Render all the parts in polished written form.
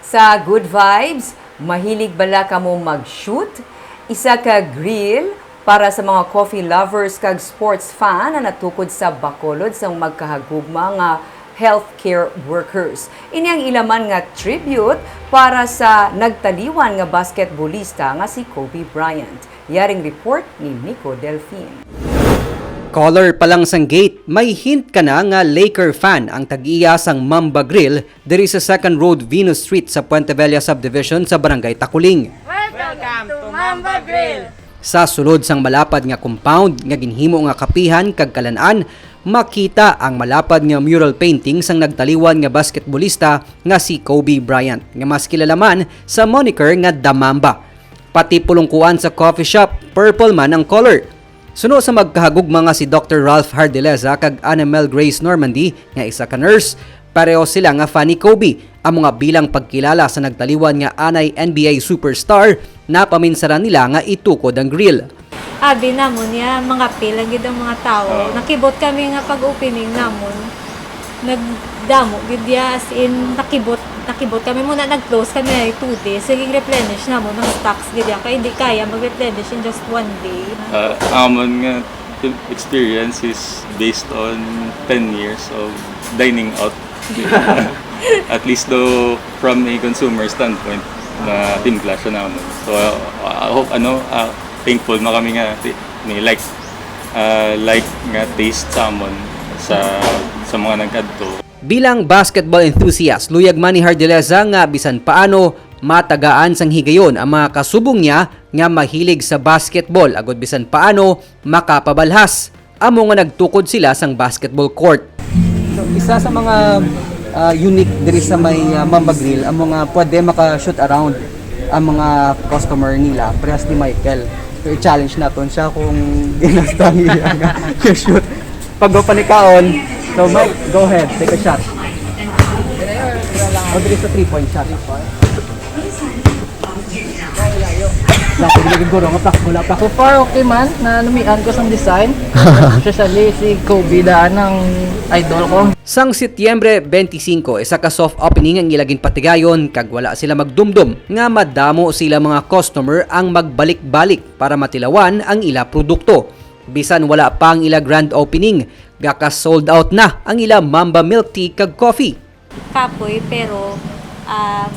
Sa Good Vibes, mahilig bala ka mo mag-shoot? Isa ka grill para sa mga coffee lovers kag sports fan na natukod sa Bacolod sa magkahagugma nga healthcare workers. Ini ang ilaman nga tribute para sa nagtaliwan nga basketballista nga si Kobe Bryant. Yaring report ni Nico Delfin. Caller pa lang sang gate, may hint ka na nga Laker fan ang tag-iya sang Mamba Grill diri sa 2nd Road Venus Street sa Puente Vella Subdivision sa Barangay Takuling. Welcome to Mamba Grill! Sa sulod sang malapad nga compound nga ginhimo nga kapihan kag kalan-an, makita ang malapad nga mural painting sang nagtaliwan nga basketballista nga si Kobe Bryant nga mas kilala man sa moniker nga The Mamba. Pati pulungkuan sa coffee shop, purple man ang color. Suno sa magkahagugma nga si Dr. Ralph Hardileza kag Annamel Grace Normandy nga isa ka nurse, pareho sila nga fan ni Kobe. Ang mga bilang pagkilala sa nagtaliwan nga anay NBA superstar na paminsaran nila nga itukod ang grill. Abi namon ya mga pila gid ang mga tao. Nakibot kami nga pag-opening namon. Nagdamo gid ya as in nakibot kami muna nag-close kami ay 2 days. Sige replenish namon ng stocks gid ya kay hindi kaya mag-replenish in just 1 day. Amon nga experience is based on 10 years of dining out. At least though from a consumer standpoint na timpla siya naman. So I hope thankful na kami nga may like nga taste sa amon sa mga nagkadto. Bilang basketball enthusiast, luyag man ni Hardileza nga bisan paano matagaan sang higayon ang mga kasubong niya nga mahilig sa basketball agod bisan paano makapabalhas amo nga nagtukod sila sang basketball court. So, isa sa mga unique diri sa may Mamba Grill ang mga pwede maka-shoot around ang mga customer nila press ni Michael. So i-challenge naton siya kung ginasta niya nga shoot. Pag go panikaon, so Mike, go ahead, take a shot. O diri sa 3-point shot. Dati giniguro nga pakula pa. So far, okay man, na lumian ko sa design. Especially si Kobe daan ng idol ko. Sang Setyembre 25, isa ka soft opening ang ilagin patigayon kag wala sila magdumdum nga madamo sila mga customer ang magbalik-balik para matilawan ang ila produkto. Bisan wala pa ang ila grand opening, gaka sold out na ang ila Mamba milk tea kag coffee. Kapoy pero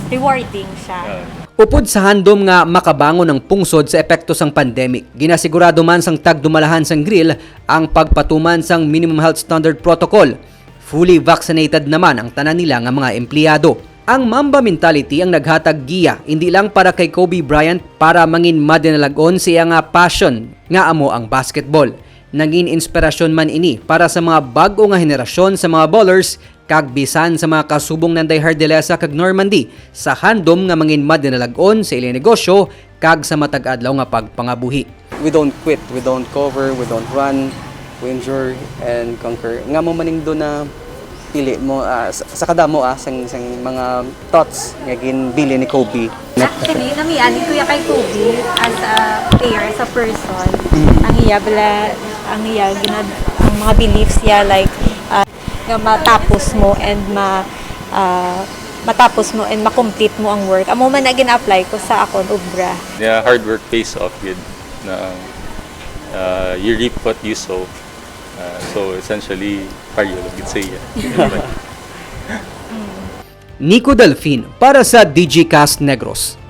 rewarding siya. Upod sa handom nga makabangon ng pungsod sa epekto sang pandemic, ginasigurado man sang tagdumalahan sang grill ang pagpatuman sang minimum health standard protocol. Fully vaccinated naman ang tanan nila nga mga empleyado. Ang Mamba mentality ang naghatag giya hindi lang para kay Kobe Bryant para mangin madinalagon siya nga passion nga amo ang basketball. Nangin inspirasyon man ini para sa mga bago nga henerasyon sa mga ballers kag bisan sa mga kasubong nanday Hardileza kag Normandy sa handom nga mangin madinalagon sa ilang negosyo kag sa matag adlaw nga pagpangabuhi. We don't quit, we don't cover, we don't run, we endure and conquer. Nga mo maning do na pili mo sa kadamo sang mga thoughts nga ginbili ni Kobe. Actually, namian ko ya kay Kobe as a player, as a person. Ang mga beliefs niya like nga matapos mo and ma-complete mo ang work. Amo man na gina-apply ko sa akon ubra. Yeah, hard work pays off good. Na you reap what you sow. So essentially, pareho lang gid siya. Nico Delfin para sa DigiCast Negros.